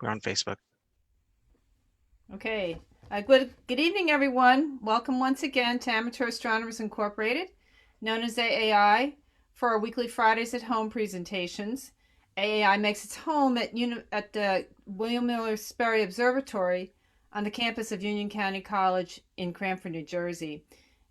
We're on Facebook. Okay. Good evening, everyone. Welcome once again to Amateur Astronomers Incorporated, known as AAI, for our weekly Fridays at Home presentations. AAI makes its home at the William Miller Sperry Observatory on the campus of Union County College in Cranford, New Jersey.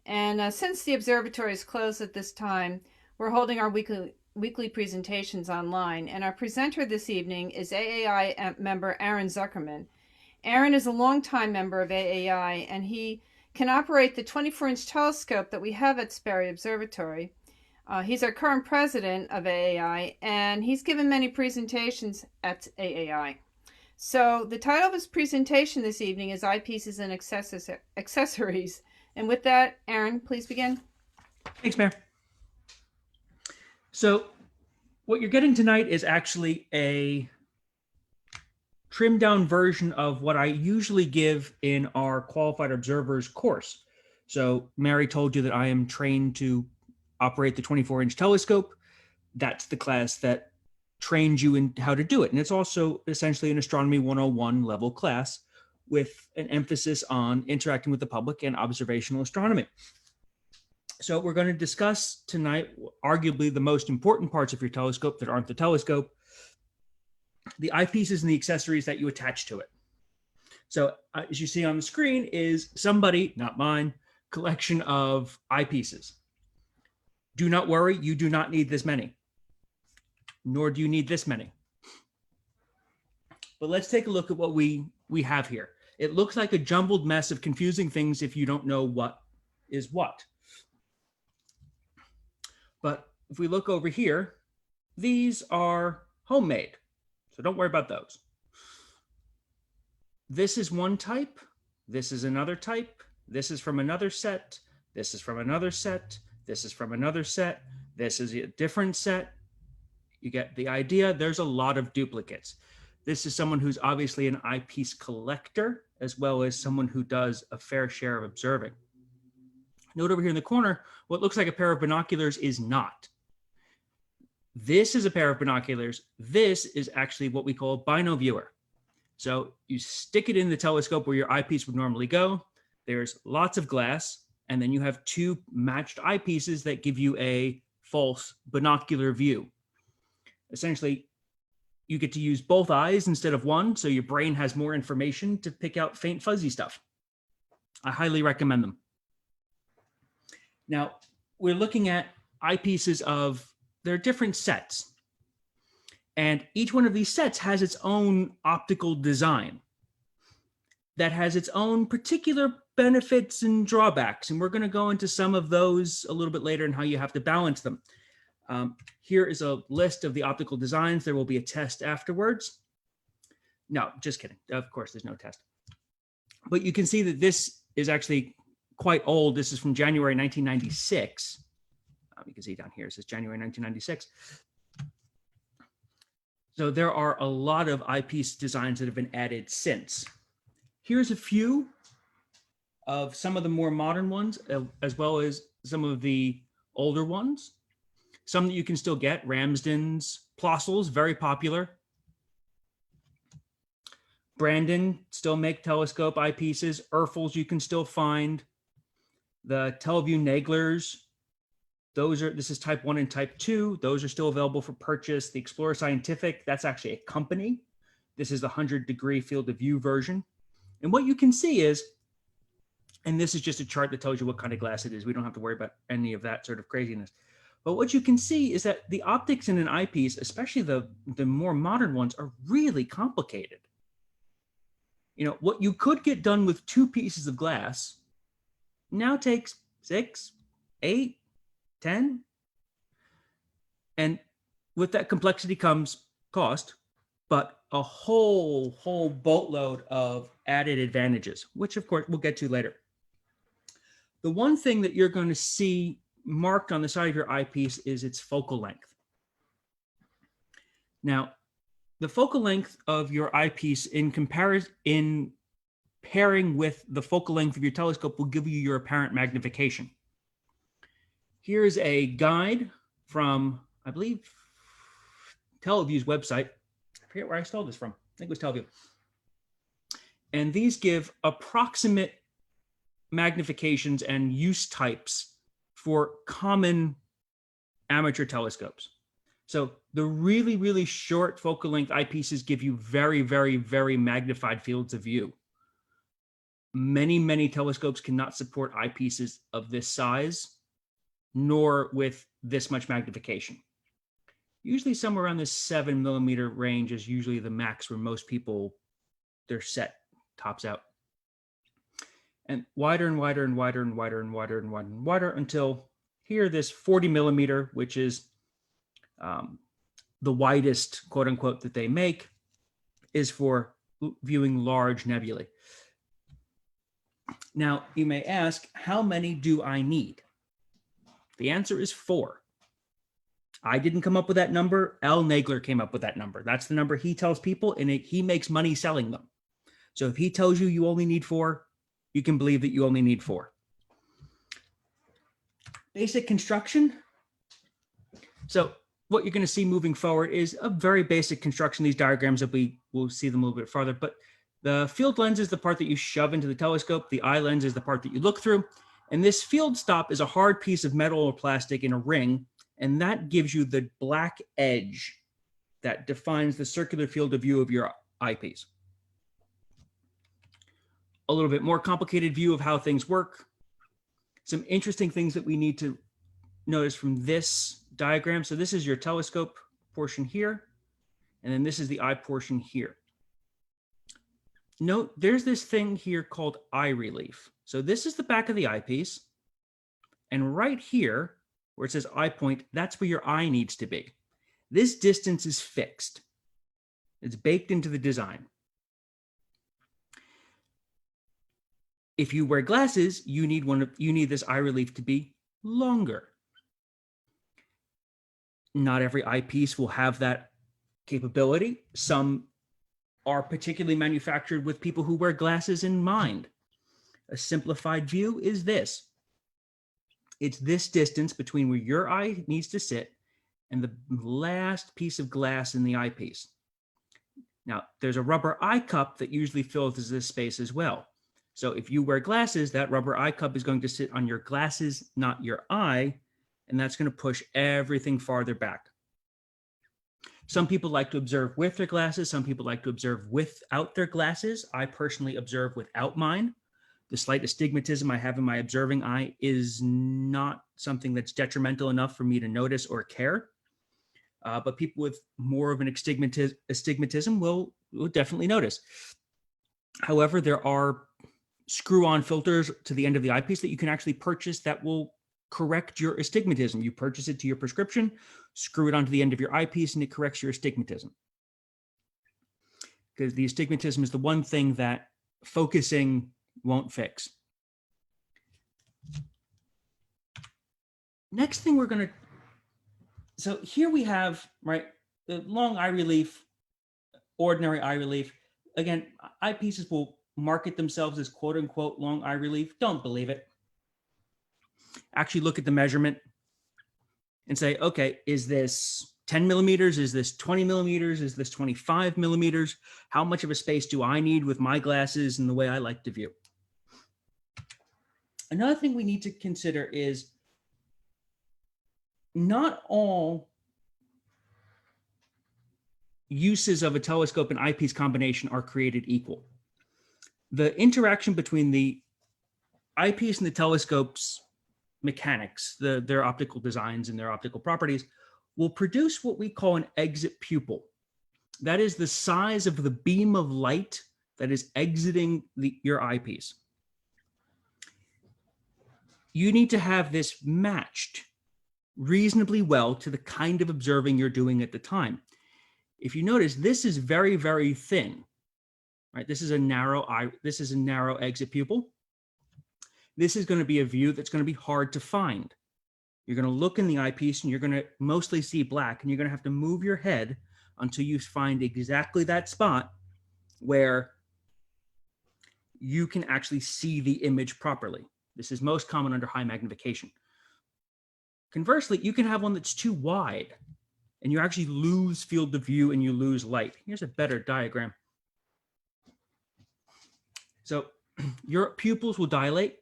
And since the observatory is closed at this time, we're holding our weekly presentations online. And our presenter this evening is AAI member Aaron Zuckerman. Aaron is a longtime member of AAI, and he can operate the 24-inch telescope that we have at Sperry Observatory. He's our current president of AAI, and he's given many presentations at AAI. So the title of his presentation this evening is Eyepieces and Accessories. And with that, Aaron, please begin. Thanks, Mayor. So what you're getting tonight is actually a trimmed down version of what I usually give in our qualified observers course. So Mary told you that I am trained to operate the 24-inch telescope. That's the class that trains you in how to do it. And it's also essentially an Astronomy 101 level class with an emphasis on interacting with the public and observational astronomy. So we're going to discuss tonight arguably the most important parts of your telescope that aren't the telescope, the eyepieces and the accessories that you attach to it. So as you see on the screen is somebody, not mine, collection of eyepieces. Do not worry, you do not need this many, nor do you need this many. But let's take a look at what we have here. It looks like a jumbled mess of confusing things if you don't know what is what. But if we look over here, these are homemade. So don't worry about those. This is one type. This is another type. This is from another set. This is from another set. This is from another set. This is a different set. You get the idea. There's a lot of duplicates. This is someone who's obviously an eyepiece collector, as well as someone who does a fair share of observing. Note over here in the corner, what looks like a pair of binoculars is not. This is a pair of binoculars. This is actually what we call a bino viewer. So you stick it in the telescope where your eyepiece would normally go. There's lots of glass, and then you have two matched eyepieces that give you a false binocular view. Essentially, you get to use both eyes instead of one, so your brain has more information to pick out faint fuzzy stuff. I highly recommend them. Now, we're looking at eyepieces of there are different sets. And each one of these sets has its own optical design that has its own particular benefits and drawbacks. And we're going to go into some of those a little bit later and how you have to balance them. Here is a list of the optical designs. There will be a test afterwards. No, just kidding. Of course, there's no test. But you can see that this is actually quite old. This is from January 1996. You can see down here, it says January 1996. So there are a lot of eyepiece designs that have been added since. Here's a few of some of the more modern ones, as well as some of the older ones. Some that you can still get, Ramsden's, Plossels, very popular. Brandon still make telescope eyepieces. Erfels you can still find. The Televue Naglers, this is type 1 and type 2. Those are still available for purchase. The Explorer Scientific, that's actually a company. This is the 100-degree field of view version. And what you can see is, and this is just a chart that tells you what kind of glass it is. We don't have to worry about any of that sort of craziness. But what you can see is that the optics in an eyepiece, especially the more modern ones, are really complicated. You know, what you could get done with 2 pieces of glass now takes 6, 8, 10. And with that complexity comes cost, but a whole boatload of added advantages, which of course we'll get to later. The one thing that you're going to see marked on the side of your eyepiece is its focal length. Now, the focal length of your eyepiece in pairing with the focal length of your telescope will give you your apparent magnification. Here's a guide from, I believe, Televue's website. I forget where I stole this from. think it was TeleView. And these give approximate magnifications and use types for common amateur telescopes. So the really, really short focal length eyepieces give you very, very, very magnified fields of view. Many, many telescopes cannot support eyepieces of this size, nor with this much magnification. Usually somewhere around the 7mm range is usually the max where most people, their set tops out. And wider and wider and wider and wider and wider and wider and wider until here, this 40mm, which is the widest, quote unquote, that they make, is for viewing large nebulae. Now, you may ask, how many do I need? The answer is 4. I didn't come up with that number. Al Nagler came up with that number. That's the number he tells people, and he makes money selling them. So if he tells you you only need 4, you can believe that you only need 4. Basic construction. So what you're going to see moving forward is a very basic construction. These diagrams that we will see them a little bit farther, but the field lens is the part that you shove into the telescope. The eye lens is the part that you look through. And this field stop is a hard piece of metal or plastic in a ring, and that gives you the black edge that defines the circular field of view of your eyepiece. A little bit more complicated view of how things work. Some interesting things that we need to notice from this diagram. So this is your telescope portion here, and then this is the eye portion here. Note there's this thing here called eye relief. So this is the back of the eyepiece, and right here, where it says eye point, that's where your eye needs to be. This distance is fixed. It's baked into the design. If you wear glasses, you need this eye relief to be longer. Not every eyepiece will have that capability. Some are particularly manufactured with people who wear glasses in mind. A simplified view is this. It's this distance between where your eye needs to sit and the last piece of glass in the eyepiece. Now, there's a rubber eye cup that usually fills this space as well. So if you wear glasses, that rubber eye cup is going to sit on your glasses, not your eye, and that's going to push everything farther back. Some people like to observe with their glasses. Some people like to observe without their glasses. I personally observe without mine. The slight astigmatism I have in my observing eye is not something that's detrimental enough for me to notice or care. But people with more of an astigmatism will definitely notice. However, there are screw-on filters to the end of the eyepiece that you can actually purchase that will correct your astigmatism. You purchase it to your prescription, screw it onto the end of your eyepiece, and it corrects your astigmatism. Because the astigmatism is the one thing that focusing won't fix. Next thing we're going to, so here we have, right, the long eye relief, ordinary eye relief. Again, eyepieces will market themselves as quote unquote long eye relief. Don't believe it. Actually look at the measurement and say, okay, is this 10 millimeters? Is this 20 millimeters? Is this 25 millimeters? How much of a space do I need with my glasses and the way I like to view? Another thing we need to consider is not all uses of a telescope and eyepiece combination are created equal. The interaction between the eyepiece and the telescope's mechanics, their optical designs and their optical properties, will produce what we call an exit pupil. That is the size of the beam of light that is exiting your eyepiece. You need to have this matched reasonably well to the kind of observing you're doing at the time. If you notice, this is very, very thin, right? This is a narrow exit pupil. This is going to be a view that's going to be hard to find. You're going to look in the eyepiece and you're going to mostly see black, and you're going to have to move your head until you find exactly that spot where you can actually see the image properly. This is most common under high magnification. Conversely, you can have one that's too wide and you actually lose field of view and you lose light. Here's a better diagram. So your pupils will dilate.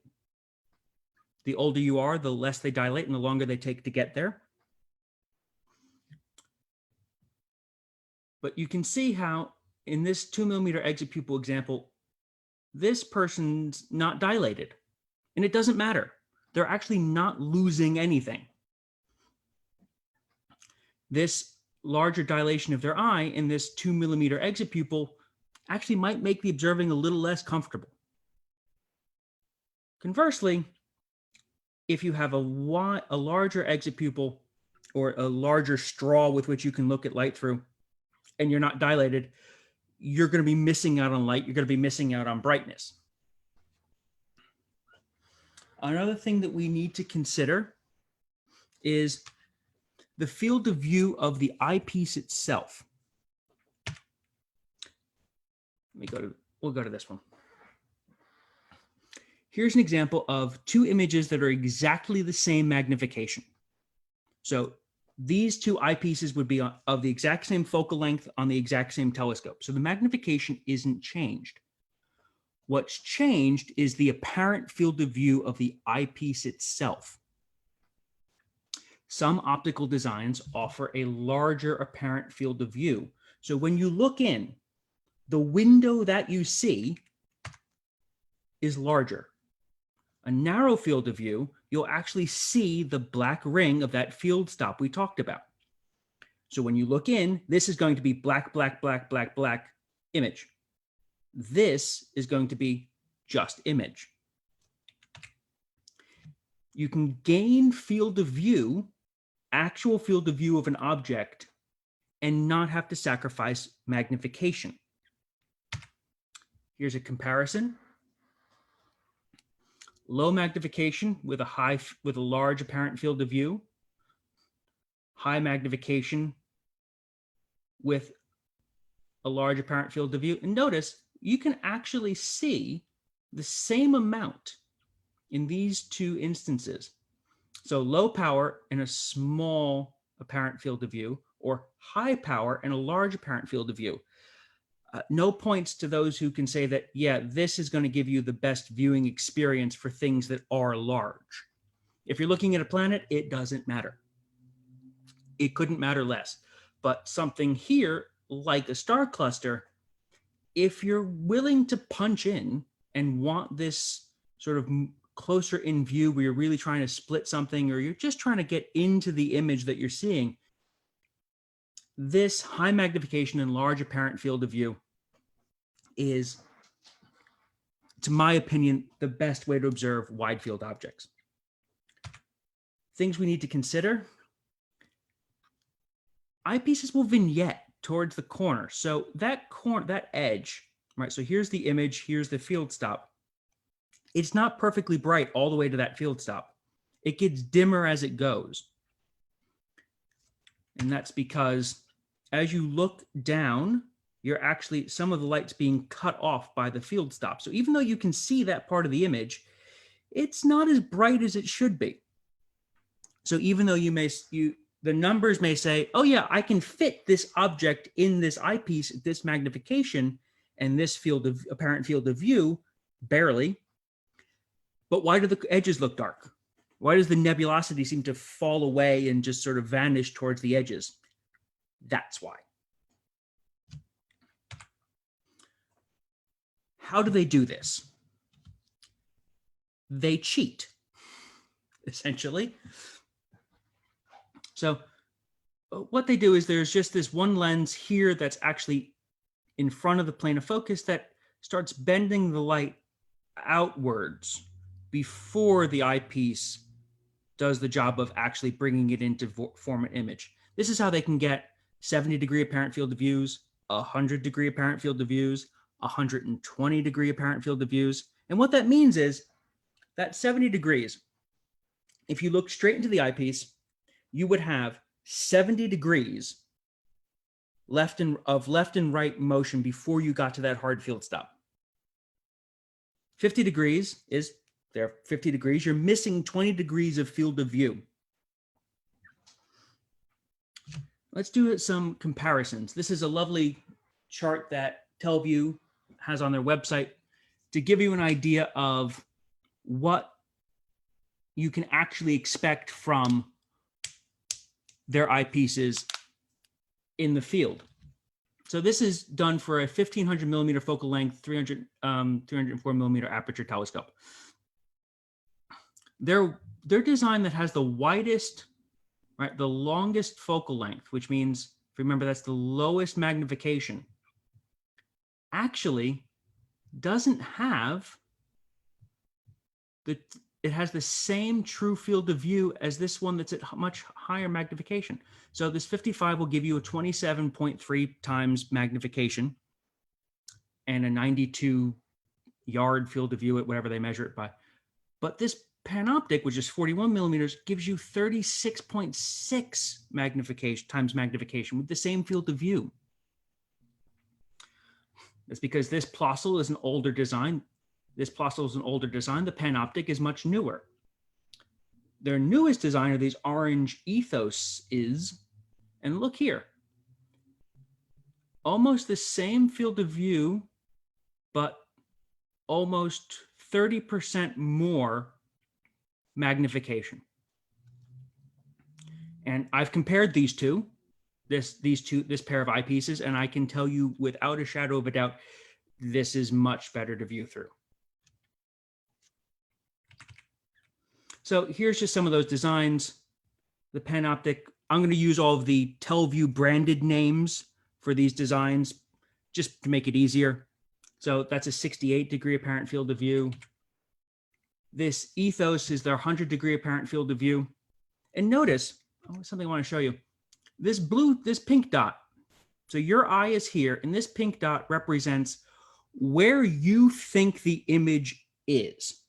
The older you are, the less they dilate and the longer they take to get there. But you can see how in this 2 millimeter exit pupil example, this person's not dilated. And it doesn't matter. They're actually not losing anything. This larger dilation of their eye in this 2 millimeter exit pupil actually might make the observing a little less comfortable. Conversely, if you have a larger exit pupil or a larger straw with which you can look at light through, and you're not dilated, you're going to be missing out on light. You're going to be missing out on brightness. Another thing that we need to consider is the field of view of the eyepiece itself. We'll go to this one. Here's an example of two images that are exactly the same magnification. So these two eyepieces would be of the exact same focal length on the exact same telescope. So the magnification isn't changed. What's changed is the apparent field of view of the eyepiece itself. Some optical designs offer a larger apparent field of view. So when you look in, the window that you see is larger. A narrow field of view, you'll actually see the black ring of that field stop we talked about. So when you look in, this is going to be black, black, black, black, black image. This is going to be just image. You can gain field of view, actual field of view of an object, and not have to sacrifice magnification. Here's a comparison. Low magnification with a large apparent field of view. High magnification with a large apparent field of view. And notice you can actually see the same amount in these two instances. So low power and a small apparent field of view, or high power and a large apparent field of view. No points to those who can say that, yeah, this is going to give you the best viewing experience for things that are large. If you're looking at a planet, it doesn't matter. It couldn't matter less. But something here, like a star cluster, if you're willing to punch in and want this sort of closer in view where you're really trying to split something, or you're just trying to get into the image that you're seeing, this high magnification and large apparent field of view is, to my opinion, the best way to observe wide field objects. Things we need to consider. Eyepieces will vignette towards the corner. So that edge, right? So here's the image, here's the field stop. It's not perfectly bright all the way to that field stop. It gets dimmer as it goes. And that's because as you look down, you're actually, some of the light's being cut off by the field stop. So even though you can see that part of the image, it's not as bright as it should be. So even though the numbers may say, oh yeah, I can fit this object in this eyepiece, this magnification, and this apparent field of view, barely. But why do the edges look dark? Why does the nebulosity seem to fall away and just sort of vanish towards the edges? That's why. How do they do this? They cheat, essentially. So what they do is there's just this one lens here that's actually in front of the plane of focus that starts bending the light outwards before the eyepiece does the job of actually bringing it into form an image. This is how they can get 70-degree apparent field of views, 100-degree apparent field of views, 120-degree apparent field of views. And what that means is that 70 degrees, if you look straight into the eyepiece, you would have 70 degrees of left and right motion before you got to that hard field stop. 50 degrees is there, 50 degrees, you're missing 20 degrees of field of view. Let's do some comparisons. This is a lovely chart that TelView has on their website to give you an idea of what you can actually expect from their eyepieces in the field. So this is done for a 1500 millimeter focal length, 304 millimeter aperture telescope. Their design that has the widest, right, the longest focal length, which means, remember, that's the lowest magnification, actually doesn't have it has the same true field of view as this one that's at much higher magnification. So this 55 will give you a 27.3 times magnification and a 92 yard field of view at whatever they measure it by. But this Panoptic, which is 41 millimeters, gives you 36.6 magnification times magnification with the same field of view. That's because this Plössl is an older design. The Panoptic is much newer. Their newest design are these orange Ethoses. And look here. Almost the same field of view, but almost 30% more magnification. And I've compared these two, this pair of eyepieces, and I can tell you without a shadow of a doubt, this is much better to view through. So here's just some of those designs. The Panoptic, I'm going to use all of the Telview branded names for these designs just to make it easier. So that's a 68-degree apparent field of view. This Ethos is their 100-degree apparent field of view. And notice, something I want to show you. This pink dot. So your eye is here, and this pink dot represents where you think the image is.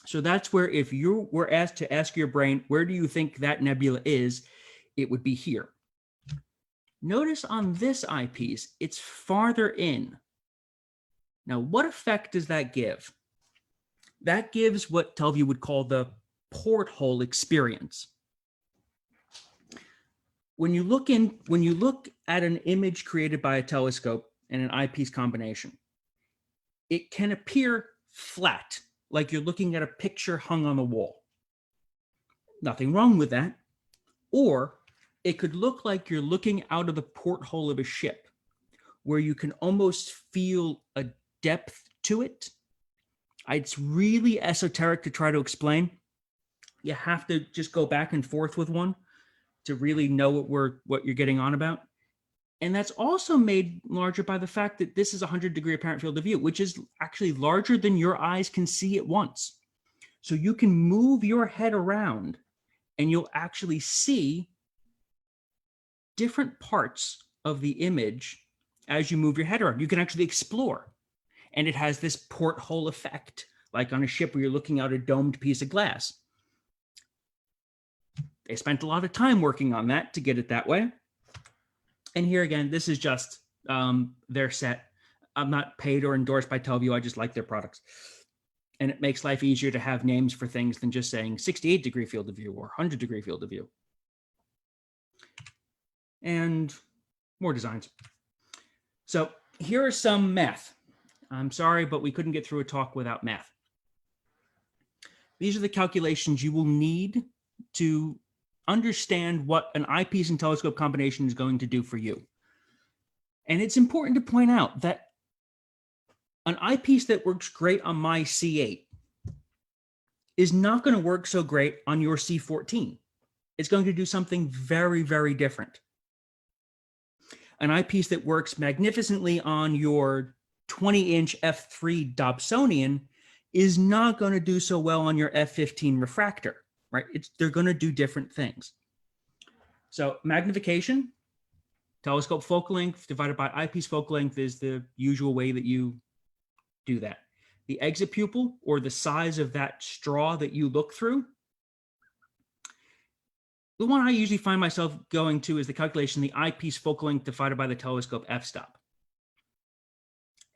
So that's where, if you were asked to ask your brain, where do you think that nebula is, it would be here. Notice on this eyepiece, it's farther in. Now, what effect does that give? That gives what Telview would call the Porthole Experience. When you look at an image created by a telescope and an eyepiece combination, it can appear flat, like you're looking at a picture hung on a wall. Nothing wrong with that. Or it could look like you're looking out of the porthole of a ship, where you can almost feel a depth to it. It's really esoteric to try to explain. You have to just go back and forth with one to really know what you're getting on about. And that's also made larger by the fact that this is a 100-degree apparent field of view, which is actually larger than your eyes can see at once. So you can move your head around and you'll actually see different parts of the image as you move your head around. You can actually explore. And it has this porthole effect, like on a ship where you're looking out a domed piece of glass. They spent a lot of time working on that to get it that way. And here again, this is just their set. I'm not paid or endorsed by Telview. I just like their products. And it makes life easier to have names for things than just saying 68-degree field of view or 100-degree field of view. And more designs. So here are some math. I'm sorry, but we couldn't get through a talk without math. These are the calculations you will need to understand what an eyepiece and telescope combination is going to do for you. And it's important to point out that an eyepiece that works great on my C8 is not going to work so great on your C14. It's going to do something very, very different. An eyepiece that works magnificently on your 20-inch f3 Dobsonian is not going to do so well on your f15 refractor, right? They're going to do different things. So magnification, telescope focal length divided by eyepiece focal length is the usual way that you do that. The exit pupil, or the size of that straw that you look through, the one I usually find myself going to is the calculation, the eyepiece focal length divided by the telescope f-stop.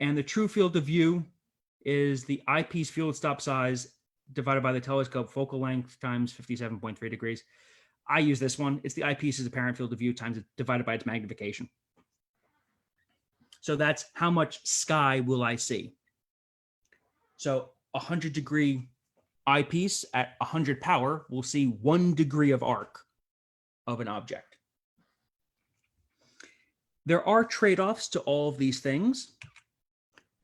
And the true field of view is the eyepiece field stop size divided by the telescope focal length times 57.3 degrees. I use this one. It's the eyepiece's apparent field of view times divided by its magnification. So that's how much sky will I see. So a 100-degree eyepiece at 100 power will see 1 degree of arc of an object. There are trade-offs to all of these things.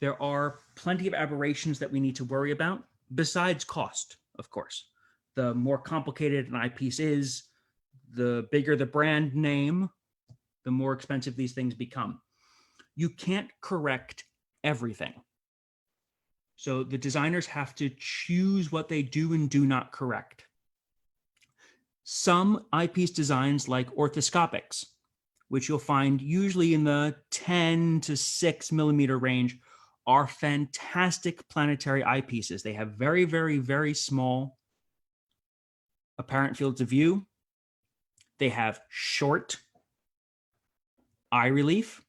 There are plenty of aberrations that we need to worry about, besides cost, of course. The more complicated an eyepiece is, the bigger the brand name, the more expensive these things become. You can't correct everything. So the designers have to choose what they do and do not correct. Some eyepiece designs, like orthoscopics, which you'll find usually in the 10 to 6 millimeter range, are fantastic planetary eyepieces. They have very, very, very small apparent fields of view. They have short eye relief,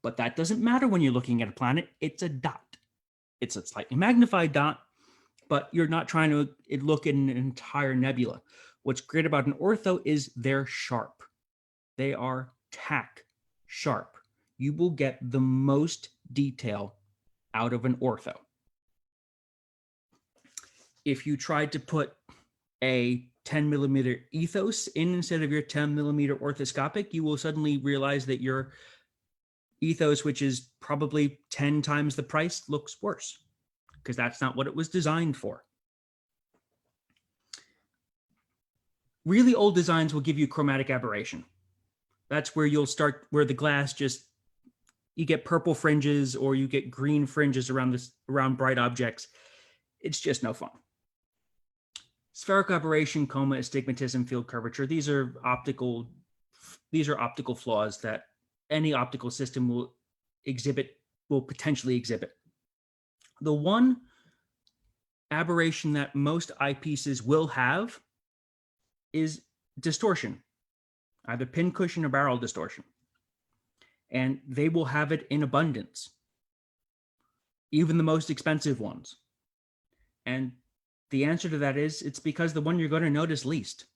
but that doesn't matter when you're looking at a planet. It's a dot. It's a slightly magnified dot, but you're not trying to look at an entire nebula. What's great about an ortho is they're sharp. They are tack sharp. You will get the most detail out of an ortho. If you tried to put a 10 millimeter ethos in instead of your 10 millimeter orthoscopic, you will suddenly realize that your ethos, which is probably 10 times the price, looks worse, because that's not what it was designed for. Really old designs will give you chromatic aberration. That's where you'll start, where the glass just, you get purple fringes or you get green fringes around bright objects. It's just no fun. Spherical aberration, coma, astigmatism, field curvature, these are optical flaws that any optical system will potentially exhibit. The one aberration that most eyepieces will have is distortion, either pincushion or barrel distortion. And they will have it in abundance, even the most expensive ones. And the answer to that is, it's because the one you're going to notice least.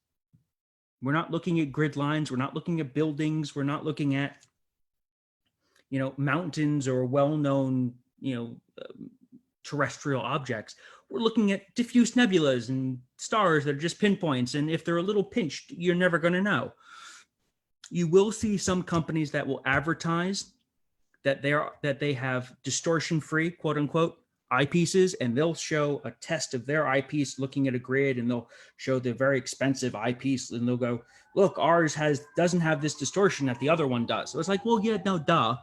We're not looking at grid lines. We're not looking at buildings. We're not looking at, mountains or well-known, terrestrial objects. We're looking at diffuse nebulas and stars that are just pinpoints. And if they're a little pinched, you're never going to know. You will see some companies that will advertise that they have distortion-free, quote unquote, eyepieces, and they'll show a test of their eyepiece looking at a grid, and they'll show the very expensive eyepiece, and they'll go, look, ours doesn't have this distortion that the other one does. So it's like, well, yeah, no, duh.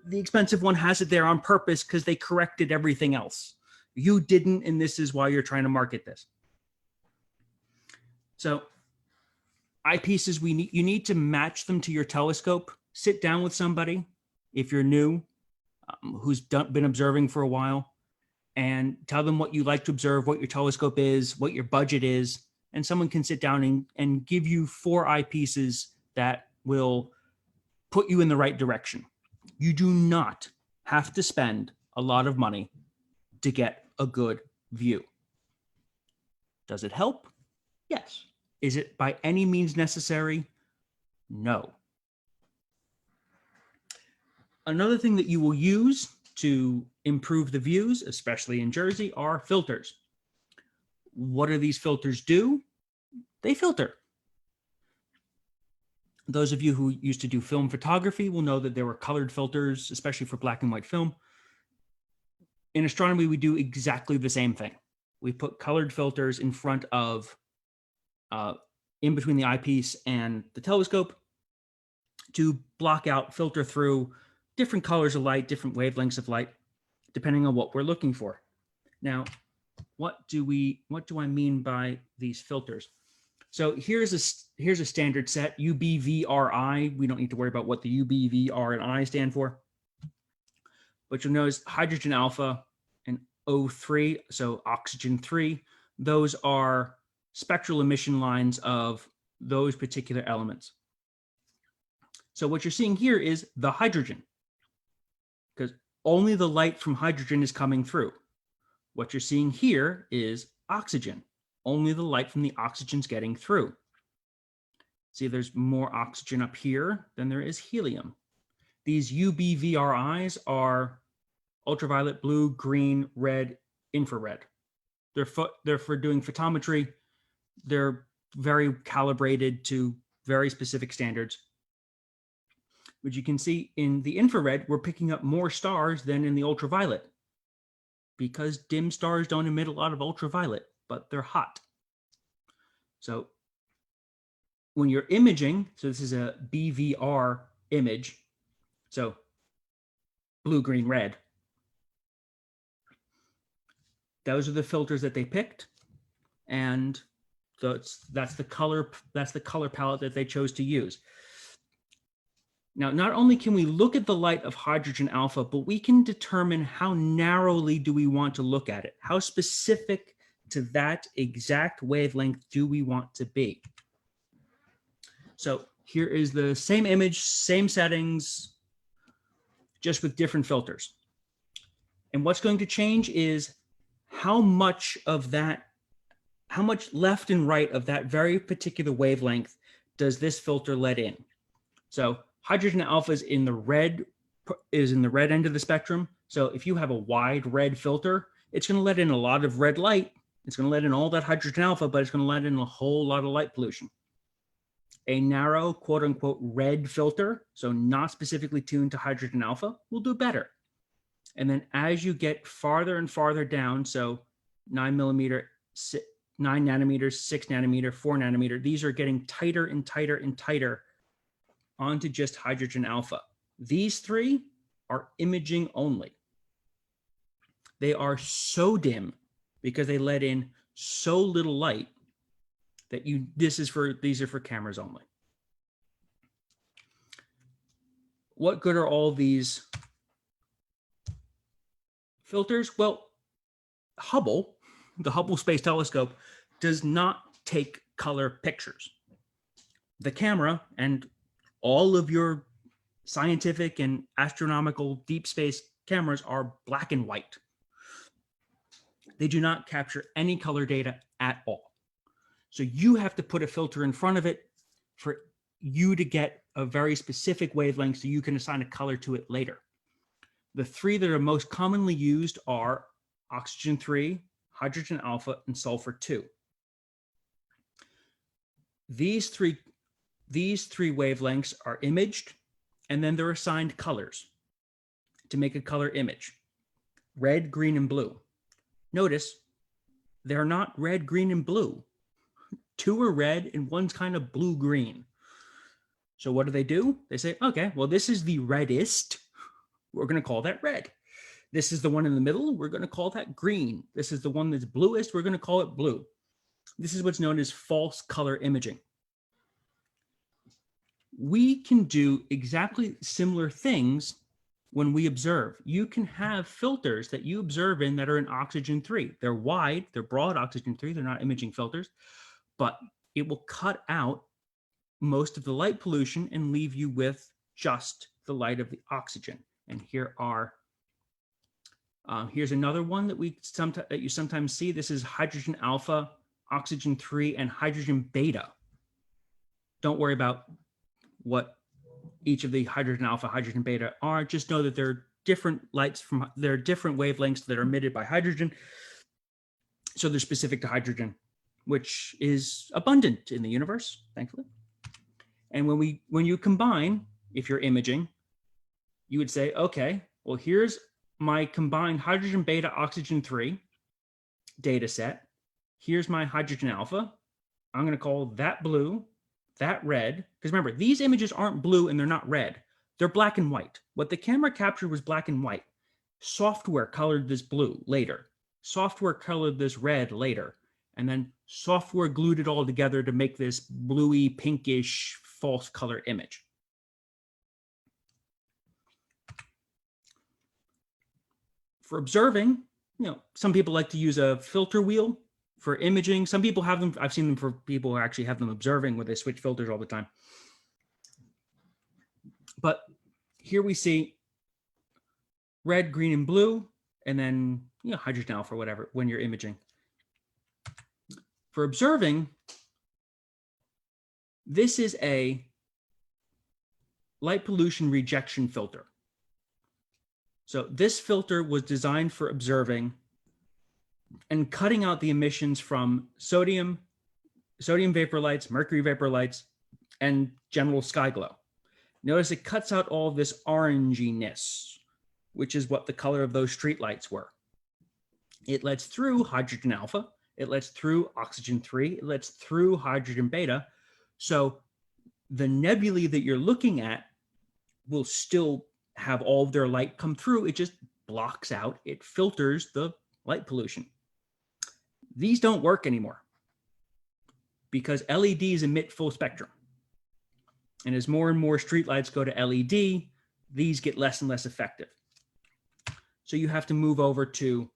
The expensive one has it there on purpose because they corrected everything else. You didn't, and this is why you're trying to market this. So eyepieces, you need to match them to your telescope. Sit down with somebody, if you're new, who's been observing for a while, and tell them what you like to observe, what your telescope is, what your budget is, and someone can sit down and give you 4 eyepieces that will put you in the right direction. You do not have to spend a lot of money to get a good view. Does it help? Yes. Is it by any means necessary? No. Another thing that you will use to improve the views, especially in Jersey, are filters. What do these filters do? They filter. Those of you who used to do film photography will know that there were colored filters, especially for black and white film. In astronomy, we do exactly the same thing. We put colored filters in front of, in between the eyepiece and the telescope to block out, filter through different colors of light, different wavelengths of light, depending on what we're looking for. Now, what do I mean by these filters? So here's a standard set, UBVRI. We don't need to worry about what the UBVR and I stand for. But you'll notice hydrogen alpha and O3, so oxygen 3, those are spectral emission lines of those particular elements. So what you're seeing here is the hydrogen, because only the light from hydrogen is coming through. What you're seeing here is oxygen. Only the light from the oxygen's getting through. See, there's more oxygen up here than there is helium. These UBVRIs are ultraviolet, blue, green, red, infrared. They're for doing photometry. They're very calibrated to very specific standards. Which you can see in the infrared, we're picking up more stars than in the ultraviolet because dim stars don't emit a lot of ultraviolet, but they're hot. So when you're imaging, so this is a BVR image, so blue, green, red. Those are the filters that they picked, and that's the color palette that they chose to use. Now, not only can we look at the light of hydrogen alpha, but we can determine how narrowly do we want to look at it. How specific to that exact wavelength do we want to be? So here is the same image, same settings, just with different filters. And what's going to change is how much left and right of that very particular wavelength does this filter let in? So hydrogen alpha is in the red end of the spectrum. So if you have a wide red filter, it's going to let in a lot of red light. It's going to let in all that hydrogen alpha, but it's going to let in a whole lot of light pollution. A narrow, quote unquote, red filter, so not specifically tuned to hydrogen alpha, will do better. And then as you get farther and farther down, so 9 nanometers, 6 nanometer, 4 nanometer, these are getting tighter and tighter and tighter onto just hydrogen alpha. These three are imaging only. They are so dim because they let in so little light that these are for cameras only. What good are all these filters? Well, the Hubble Space Telescope, does not take color pictures. The camera and all of your scientific and astronomical deep space cameras are black and white. They do not capture any color data at all. So you have to put a filter in front of it for you to get a very specific wavelength so you can assign a color to it later. The three that are most commonly used are oxygen 3, hydrogen alpha, and sulfur 2. These three wavelengths are imaged, and then they're assigned colors to make a color image: red, green, and blue. Notice they're not red, green, and blue. Two are red and one's kind of blue-green. So what do? They say, okay, well, this is the reddest. We're going to call that red. This is the one in the middle. We're going to call that green. This is the one that's bluest. We're going to call it blue. This is what's known as false color imaging. We can do exactly similar things when we observe. You can have filters that you observe in that are in oxygen 3. They're wide, they're broad oxygen 3. They're not imaging filters, but it will cut out most of the light pollution and leave you with just the light of the oxygen. And here's another one that you sometimes see. This is hydrogen alpha, oxygen 3, and hydrogen beta. Don't worry about what each of the hydrogen alpha, hydrogen beta are. Just know that they're different they're different wavelengths that are emitted by hydrogen. So they're specific to hydrogen, which is abundant in the universe, thankfully. And when you combine, if you're imaging, you would say, okay, well, here's my combined hydrogen beta oxygen 3 data set. Here's my hydrogen alpha. I'm going to call that blue, that red. Because remember, these images aren't blue and they're not red. They're black and white. What the camera captured was black and white. Software colored this blue later. Software colored this red later. And then software glued it all together to make this bluey, pinkish, false color image. For observing, some people like to use a filter wheel for imaging. Some people have them. I've seen them for people who actually have them observing, where they switch filters all the time. But here we see red, green, and blue, and then hydrogen alpha or whatever when you're imaging. For observing, this is a light pollution rejection filter. So this filter was designed for observing and cutting out the emissions from sodium vapor lights, mercury vapor lights, and general sky glow. Notice it cuts out all of this oranginess, which is what the color of those street lights were. It lets through hydrogen alpha, it lets through oxygen 3, it lets through hydrogen beta. So the nebulae that you're looking at will still have all of their light come through. It just blocks out, it filters the light pollution. These don't work anymore because LEDs emit full spectrum. And as more and more streetlights go to LED, these get less and less effective. So you have to move over to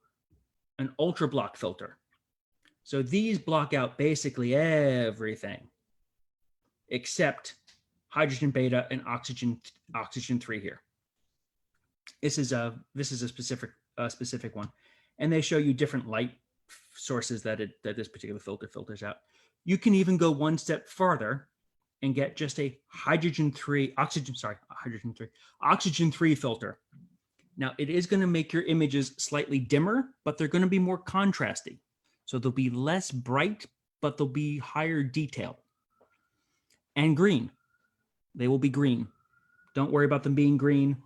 an ultra block filter. So these block out basically everything except hydrogen beta and oxygen 3 here. This is a specific one, and they show you different light sources that this particular filter filters out. You can even go one step farther and get just a oxygen 3 filter. Now it is going to make your images slightly dimmer, but they're going to be more contrasty. So they'll be less bright, but they'll be higher detail. And green. They will be green. Don't worry about them being green.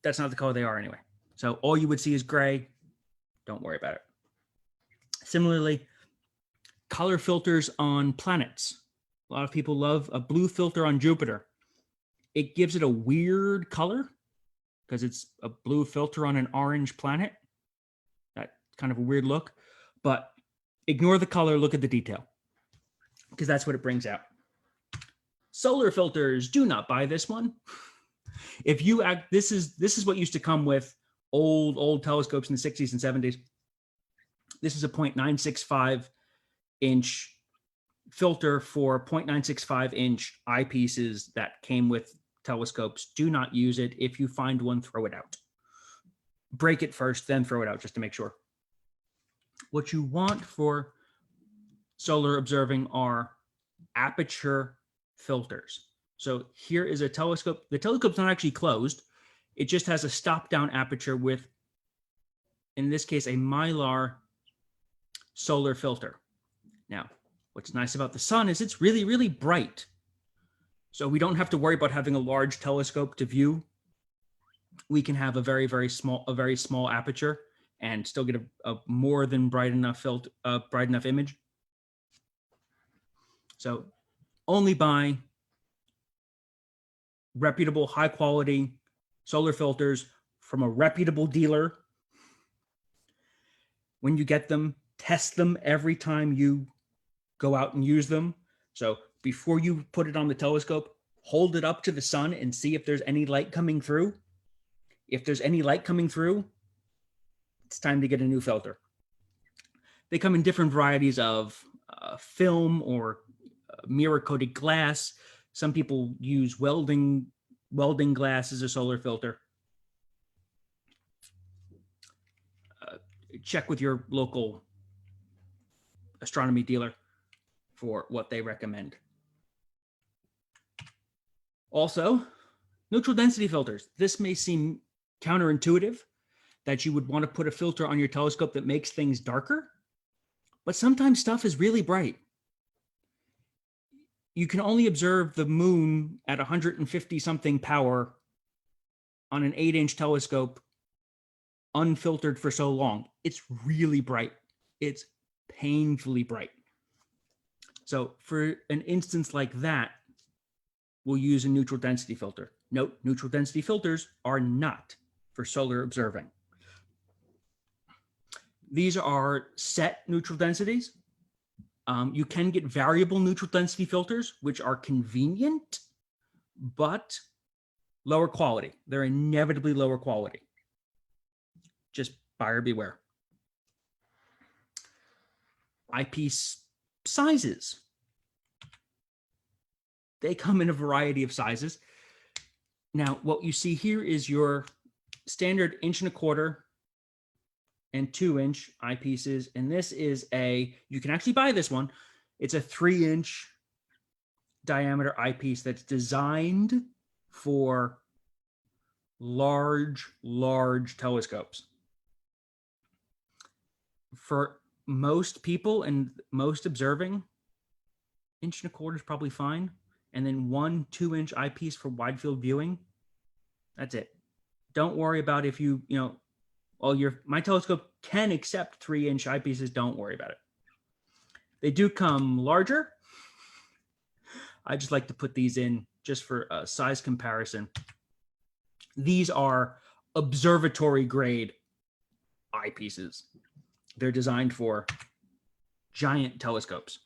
That's not the color they are anyway. So all you would see is gray. Don't worry about it. Similarly, color filters on planets. A lot of people love a blue filter on Jupiter. It gives it a weird color because it's a blue filter on an orange planet. That's kind of a weird look, but ignore the color, look at the detail, because that's what it brings out. Solar filters, do not buy this one. If you act, this is what used to come with old telescopes in the 60s and 70s. This is a 0.965 inch filter for 0.965 inch eyepieces that came with telescopes. Do not use it. If you find one, throw it out. Break it first, then throw it out just to make sure. What you want for solar observing are aperture filters. So here is a telescope. The telescope's not actually closed. It just has a stop-down aperture with, in this case, a Mylar solar filter. Now, what's nice about the sun is it's really, really bright. So we don't have to worry about having a large telescope to view. We can have a very, very small aperture and still get a more than bright enough image. So only buy reputable, high quality solar filters from a reputable dealer. When you get them, test them every time you go out and use them. So before you put it on the telescope, hold it up to the sun and see if there's any light coming through. If there's any light coming through, it's time to get a new filter. They come in different varieties of film or mirror-coated glass. Some people use welding glass as a solar filter. Check with your local astronomy dealer for what they recommend. Also, neutral density filters. This may seem counterintuitive that you would want to put a filter on your telescope that makes things darker, but sometimes stuff is really bright. You can only observe the moon at 150 something power on an 8-inch telescope unfiltered for so long. It's really bright. It's painfully bright. So for an instance like that, we'll use a neutral density filter. Note, neutral density filters are not for solar observing. These are set neutral densities. You can get variable neutral density filters, which are convenient, but lower quality. They're inevitably lower quality. Just buyer beware. Eyepiece sizes. They come in a variety of sizes. Now, what you see here is your standard 1.25" and 2-inch eyepieces. And this is you can actually buy this one. It's a 3-inch diameter eyepiece that's designed for large telescopes. For most people and most observing, 1.25 is probably fine. And then 1-2-inch eyepiece for wide field viewing. That's it. Don't worry about if my telescope can accept 3-inch eyepieces. Don't worry about it. They do come larger. I just like to put these in just for a size comparison. These are observatory grade eyepieces. They're designed for giant telescopes.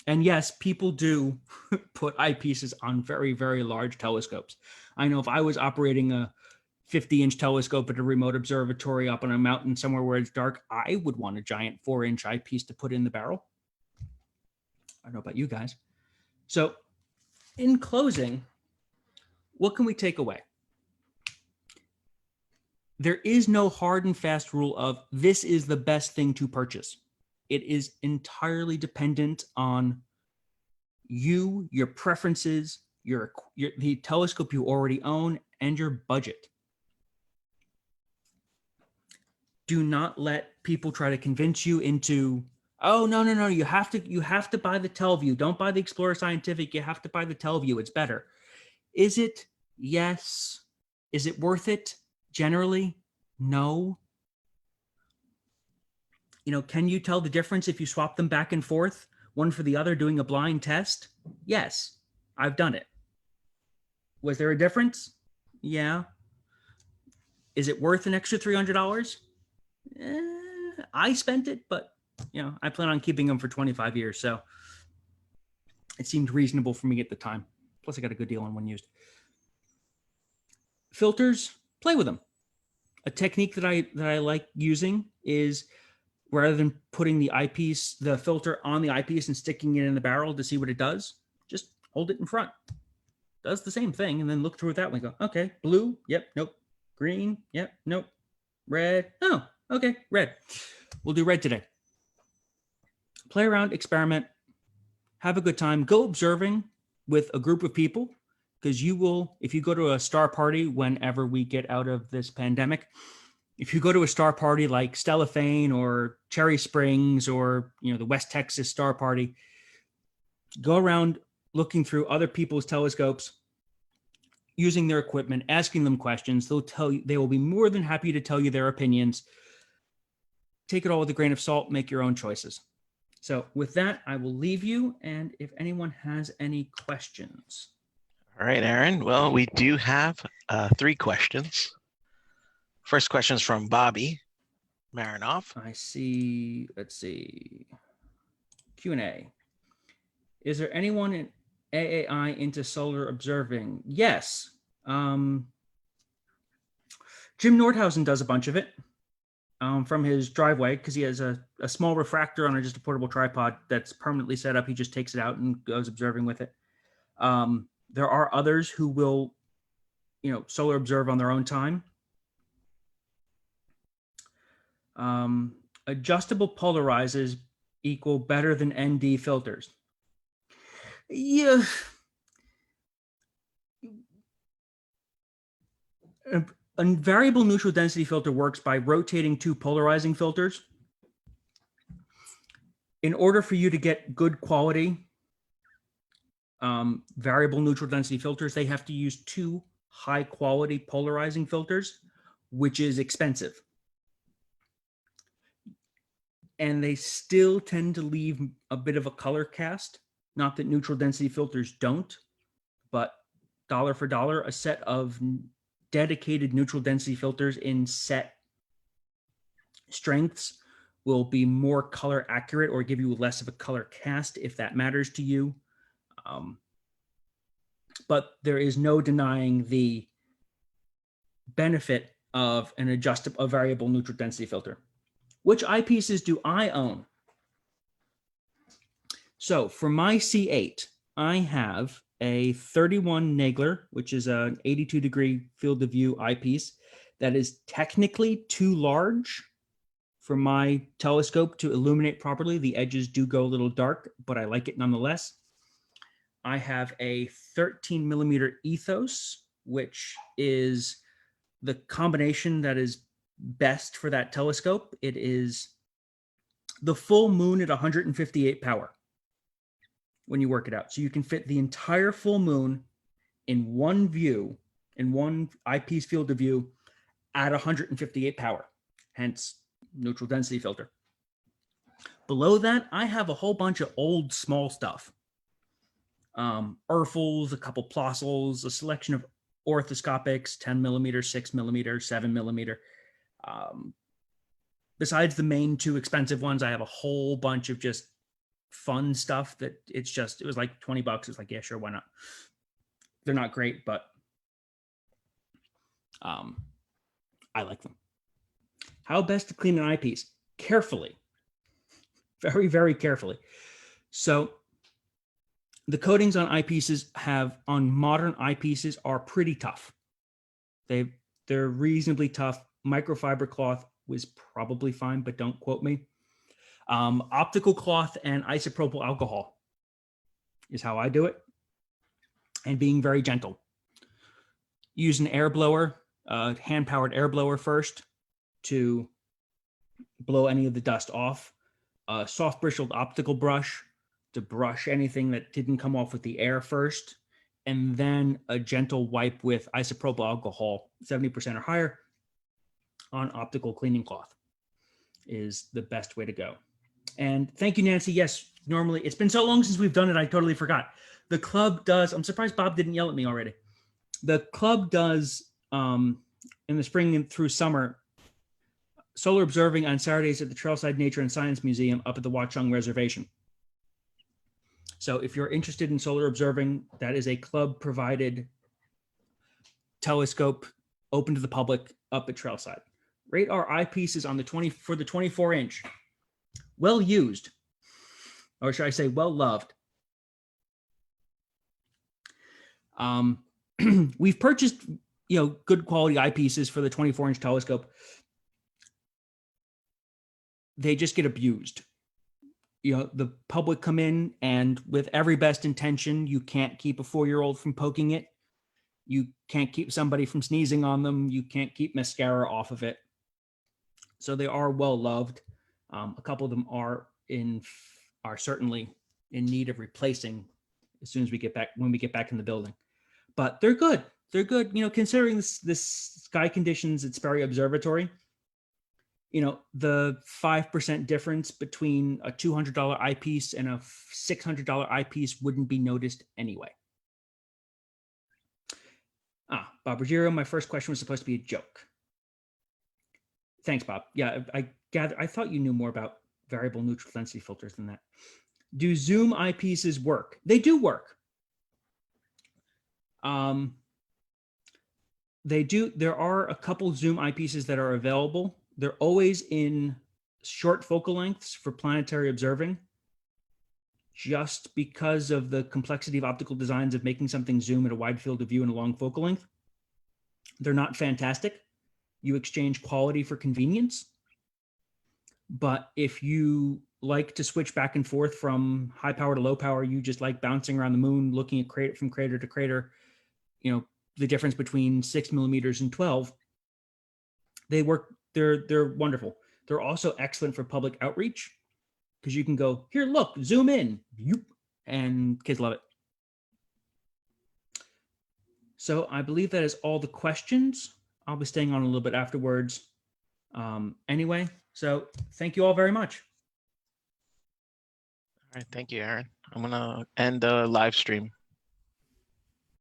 And yes, people do put eyepieces on very, very large telescopes. I know if I was operating a 50-inch telescope at a remote observatory up on a mountain somewhere where it's dark, I would want a giant 4-inch eyepiece to put in the barrel. I don't know about you guys. So in closing, what can we take away? There is no hard and fast rule of this is the best thing to purchase. It is entirely dependent on you, your preferences, the telescope you already own, and your budget. Do not let people try to convince you into, oh, no, you have to buy the TelView. Don't buy the Explorer Scientific. You have to buy the TelView. It's better. Is it? Yes. Is it worth it? Generally, no. Can you tell the difference if you swap them back and forth, one for the other, doing a blind test? Yes, I've done it. Was there a difference? Yeah. Is it worth an extra $300? I spent it, but I plan on keeping them for 25 years, so it seemed reasonable for me at the time. Plus, I got a good deal on one used. Filters, play with them. A technique that I like using is, rather than putting the filter on the eyepiece and sticking it in the barrel to see what it does, just hold it in front. Does the same thing, and then look through it that way. Go, okay, blue, yep, nope. Green, yep, nope. Red, oh, okay, red. We'll do red today. Play around, experiment, have a good time. Go observing with a group of people, because you will, if you go to a star party whenever we get out of this pandemic, if you go to a star party like Stellafane or Cherry Springs or the West Texas Star Party, go around looking through other people's telescopes, using their equipment, asking them questions. They will be more than happy to tell you their opinions. Take it all with a grain of salt, make your own choices. So with that, I will leave you, and if anyone has any questions. All right, Aaron. Well, we do have 3 questions. First question is from Bobby Marinoff. I see, let's see, Q&A. Is there anyone in AAI into solar observing? Yes. Jim Nordhausen does a bunch of it from his driveway, because he has a small refractor on just a portable tripod that's permanently set up. He just takes it out and goes observing with it. There are others who will, solar observe on their own time. Adjustable polarizers equal better than ND filters. Yeah. A variable neutral density filter works by rotating 2 polarizing filters. In order for you to get good quality variable neutral density filters, they have to use 2 high quality polarizing filters, which is expensive. And they still tend to leave a bit of a color cast. Not that neutral density filters don't, but dollar for dollar, a set of dedicated neutral density filters in set strengths will be more color accurate or give you less of a color cast if that matters to you. But there is no denying the benefit of a variable neutral density filter. Which eyepieces do I own? So for my C8, I have a 31 Nagler, which is an 82-degree field of view eyepiece that is technically too large for my telescope to illuminate properly. The edges do go a little dark, but I like it nonetheless. I have a 13 millimeter Ethos, which is the combination that is best for that telescope. It is the full moon at 158 power when you work it out. So you can fit the entire full moon in one view, in one eyepiece field of view at 158 power, hence neutral density filter. Below that, I have a whole bunch of old small stuff. Erfels, a couple Plossels, a selection of orthoscopics, 10 millimeter, 6 millimeter, 7 millimeter. Besides the main two expensive ones, I have a whole bunch of just fun stuff that it was like $20. It's like, yeah, sure, why not? They're not great, but I like them. How best to clean an eyepiece? Carefully. Very, very carefully. So the coatings on eyepieces on modern eyepieces are pretty tough. They're reasonably tough. Microfiber cloth was probably fine, but don't quote me. Optical cloth and isopropyl alcohol is how I do it. And being very gentle. Use an air blower, hand-powered air blower first to blow any of the dust off. A soft bristled optical brush to brush anything that didn't come off with the air first, and then a gentle wipe with isopropyl alcohol, 70% or higher, on optical cleaning cloth is the best way to go. And thank you, Nancy. Yes, normally, it's been so long since we've done it, I totally forgot. The club does, I'm surprised Bob didn't yell at me already. The club does, in the spring and through summer, solar observing on Saturdays at the Trailside Nature and Science Museum up at the Watchung Reservation. So if you're interested in solar observing, that is a club-provided telescope open to the public up at Trailside. Rate our eyepieces on for the 24-inch. Well used, or should I say well loved. We've purchased, good quality eyepieces for the 24-inch telescope. They just get abused. The public come in, and with every best intention, you can't keep a 4-year-old from poking it. You can't keep somebody from sneezing on them. You can't keep mascara off of it. So they are well loved. A couple of them are certainly in need of replacing as soon as when we get back in the building. But they're good. They're good. Considering this sky conditions at Sperry Observatory, the 5% difference between a $200 eyepiece and a $600 eyepiece wouldn't be noticed anyway. Bob Ruggiero, my first question was supposed to be a joke. Thanks, Bob. Yeah, I thought you knew more about variable neutral density filters than that. Do zoom eyepieces work? They do work. They do. There are a couple zoom eyepieces that are available. They're always in short focal lengths for planetary observing, just because of the complexity of optical designs of making something zoom at a wide field of view and a long focal length. They're not fantastic. You exchange quality for convenience. But if you like to switch back and forth from high power to low power, you just like bouncing around the moon, looking at from crater to crater, the difference between 6 millimeters and 12, they work. They're wonderful. They're also excellent for public outreach because you can go, here, look, zoom in, and kids love it. So I believe that is all the questions. I'll be staying on a little bit afterwards. Anyway, so thank you all very much. All right, thank you, Aaron. I'm gonna end the live stream.